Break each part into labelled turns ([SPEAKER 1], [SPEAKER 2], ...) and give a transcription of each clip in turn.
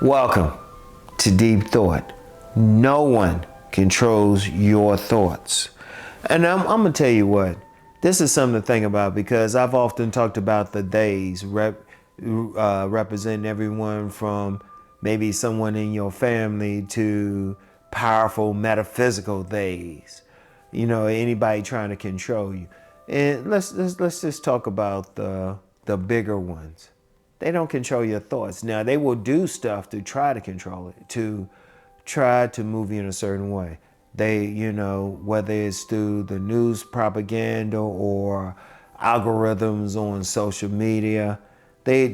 [SPEAKER 1] Welcome to Deep Thought. No one controls your thoughts. And I'm going to tell you what, this is something to think about because I've often talked about the days representing everyone from maybe someone in your family to powerful metaphysical days. You know, anybody trying to control you. And let's just talk about the bigger ones. They don't control your thoughts. Now, they will do stuff to try to control it, to try to move you in a certain way. They, you know, whether it's through the news propaganda or algorithms on social media, they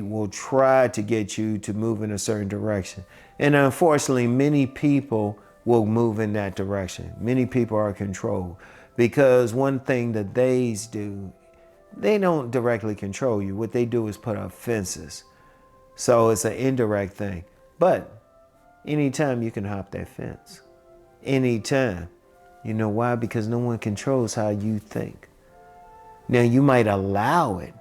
[SPEAKER 1] will try to get you to move in a certain direction. And unfortunately, many people will move in that direction. Many people are controlled because one thing that they do, they don't directly control you. What they do is put up fences. So it's an indirect thing. But anytime you can hop that fence. Anytime. You know why? Because no one controls how you think. Now you might allow it.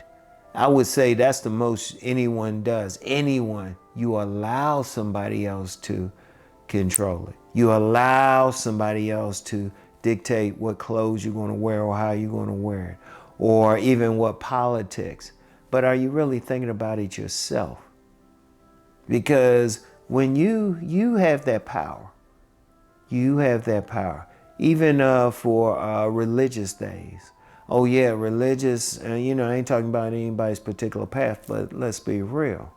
[SPEAKER 1] I would say that's the most anyone does. Anyone. You allow somebody else to control it. You allow somebody else to dictate what clothes you're going to wear or how you're going to wear it. Or even what politics. But are you really thinking about it yourself? Because when you have that power, you have that power. Even for religious days. Oh yeah, religious, you know, I ain't talking about anybody's particular path, but let's be real.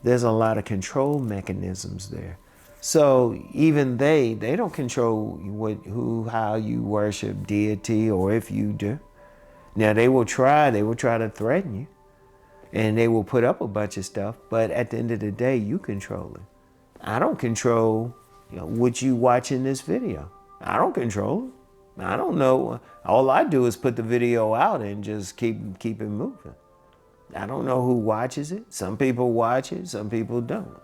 [SPEAKER 1] There's a lot of control mechanisms there. So even they don't control how you worship deity or if you do. Now they will try to threaten you and they will put up a bunch of stuff, but at the end of the day, you control it. I don't control what you watch in this video. I don't control it. I don't know. All I do is put the video out and just keep it moving. I don't know who watches it. Some people watch it, some people don't.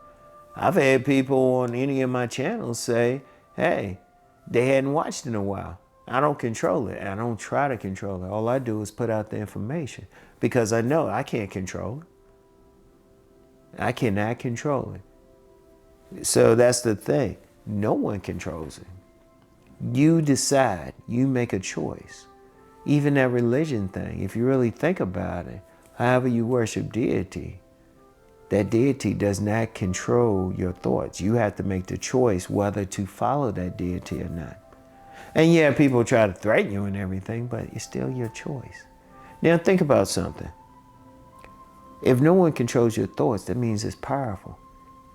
[SPEAKER 1] I've had people on any of my channels say, hey, they hadn't watched in a while. I don't control it. I don't try to control it. All I do is put out the information because I know I can't control it. I cannot control it. So that's the thing. No one controls it. You decide. You make a choice. Even that religion thing, if you really think about it, however you worship deity, that deity does not control your thoughts. You have to make the choice whether to follow that deity or not. And yeah, people try to threaten you and everything, but it's still your choice. Now think about something. If no one controls your thoughts, that means it's powerful.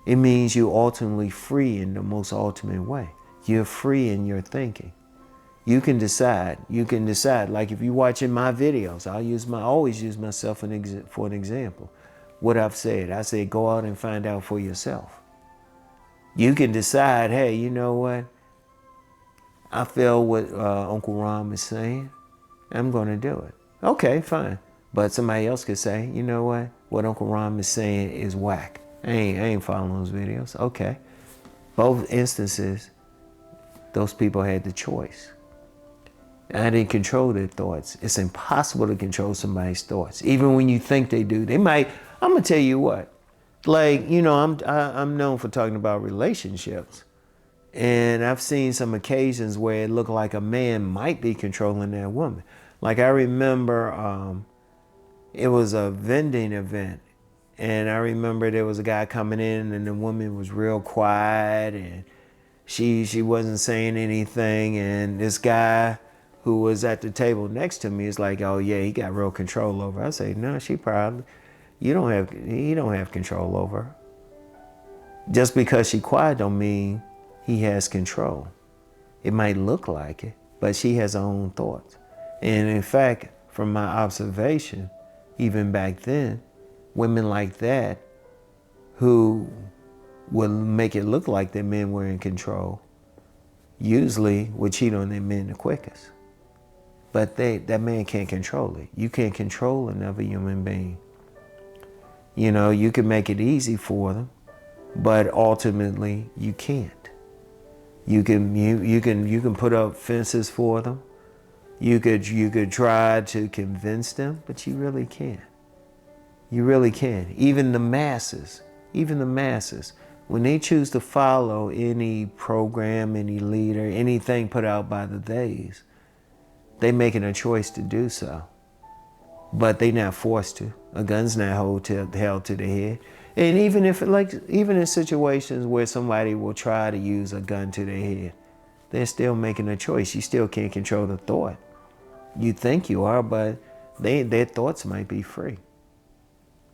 [SPEAKER 1] It means you're ultimately free in the most ultimate way. You're free in your thinking. You can decide. Like if you're watching my videos, I always use myself for an example. What I've said, I say go out and find out for yourself. You can decide, hey, you know what? I feel what Uncle Ron is saying. I'm going to do it. Okay, fine. But somebody else could say, you know what? What Uncle Ron is saying is whack. I ain't following those videos. Okay. Both instances, those people had the choice. I didn't control their thoughts. It's impossible to control somebody's thoughts. Even when you think they do, they might. I'm going to tell you what. Like, you know, I'm known for talking about relationships. And I've seen some occasions where it looked like a man might be controlling that woman. Like I remember it was a vending event. And I remember there was a guy coming in and the woman was real quiet and she wasn't saying anything. And this guy who was at the table next to me is like, oh yeah, he got real control over her. I say, no, he don't have control over her. Just because she quiet don't mean he has control. It might look like it, but she has her own thoughts. And in fact, from my observation, even back then, women like that who would make it look like their men were in control usually would cheat on their men the quickest. But that man can't control it. You can't control another human being. You know, you can make it easy for them, but ultimately you can't. You can put up fences for them. You could try to convince them, but you really can't. You really can't. Even the masses, even the masses, when they choose to follow any program, any leader, anything put out by the theys, they making a choice to do so. But they not forced to. A gun's not held to the head. And even in situations where somebody will try to use a gun to their head, they're still making a choice. You still can't control the thought. You think you are, but their thoughts might be free.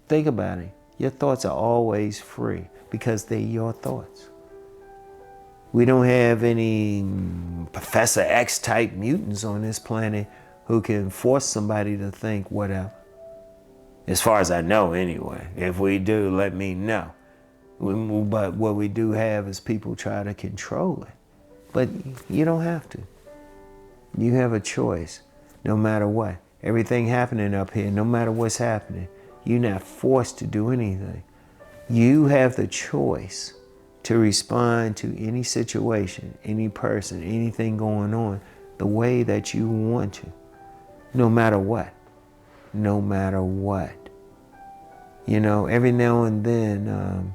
[SPEAKER 1] Think about it. Your thoughts are always free because they're your thoughts. We don't have any Professor X type mutants on this planet who can force somebody to think whatever. As far as I know anyway. If we do, let me know. But what we do have is people try to control it. But you don't have to. You have a choice no matter what. Everything happening up here, no matter what's happening, you're not forced to do anything. You have the choice to respond to any situation, any person, anything going on the way that you want to. No matter what. No matter what. You know, every now and then,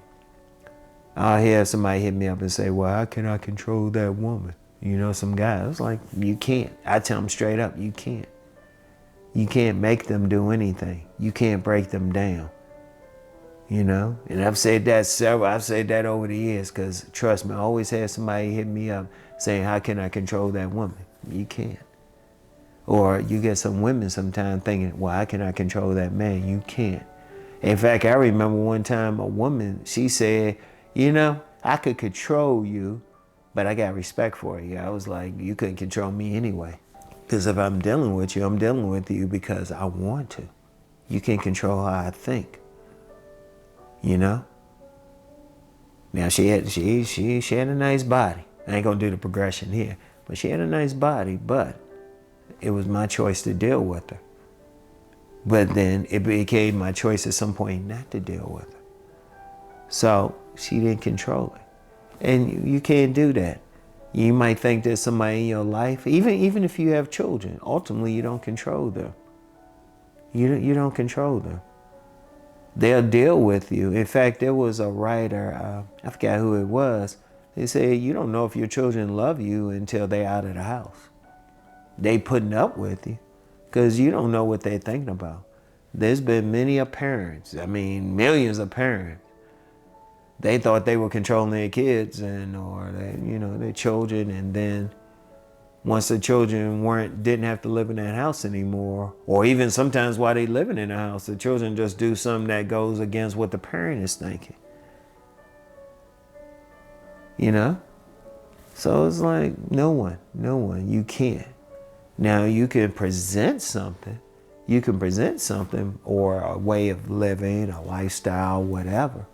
[SPEAKER 1] I'll hear somebody hit me up and say, well, how can I control that woman? You know, some guy. It's like, you can't. I tell them straight up, you can't. You can't make them do anything. You can't break them down. You know? And I've said that over the years because, trust me, I always had somebody hit me up saying, how can I control that woman? You can't. Or you get some women sometimes thinking, well, how can I control that man? You can't. In fact, I remember one time a woman, she said, you know, I could control you, but I got respect for you. I was like, you couldn't control me anyway. Because if I'm dealing with you, I'm dealing with you because I want to. You can't control how I think. You know? Now she had a nice body. I ain't gonna do the progression here, but she had a nice body, but it was my choice to deal with her. But then it became my choice at some point not to deal with her. So she didn't control it. And you can't do that. You might think there's somebody in your life, even if you have children, ultimately you don't control them. You don't control them. They'll deal with you. In fact, there was a writer, I forgot who it was, they said, you don't know if your children love you until they're out of the house. They putting up with you because you don't know what they're thinking about. There's been many parents, millions of parents. They thought they were controlling their kids or their children, and then once the children didn't have to live in that house anymore, or even sometimes while they living in the house, the children just do something that goes against what the parent is thinking. You know? So it's like no one, you can't. Now you can present something or a way of living, a lifestyle, whatever.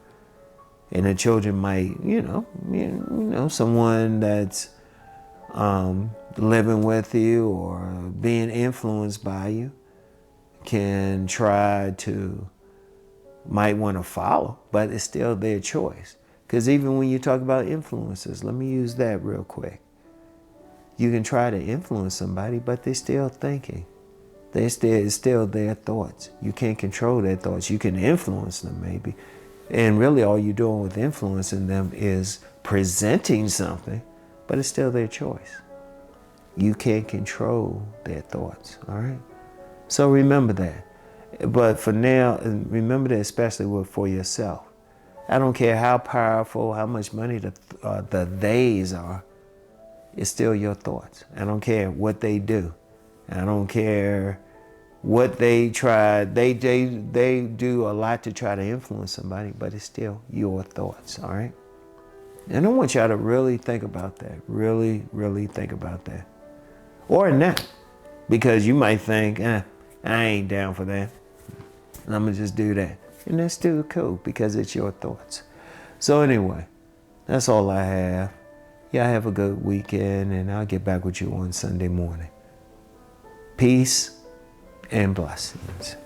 [SPEAKER 1] And the children might, someone that's living with you or being influenced by you can might want to follow, but it's still their choice. Because even when you talk about influences, let me use that real quick. You can try to influence somebody, but they're still thinking. It's still their thoughts. You can't control their thoughts. You can influence them maybe. And really all you're doing with influencing them is presenting something, but it's still their choice. You can't control their thoughts, all right? So remember that. But for now, remember that especially for yourself. I don't care how powerful, how much money the theys are, it's still your thoughts. I don't care what they do. I don't care what they try. They do a lot to try to influence somebody, but it's still your thoughts, all right? And I want y'all to really think about that. Really, really think about that. Or not, because you might think, I ain't down for that. I'm going to just do that. And that's still cool because it's your thoughts. So anyway, that's all I have. Y'all have a good weekend, and I'll get back with you on Sunday morning. Peace and blessings.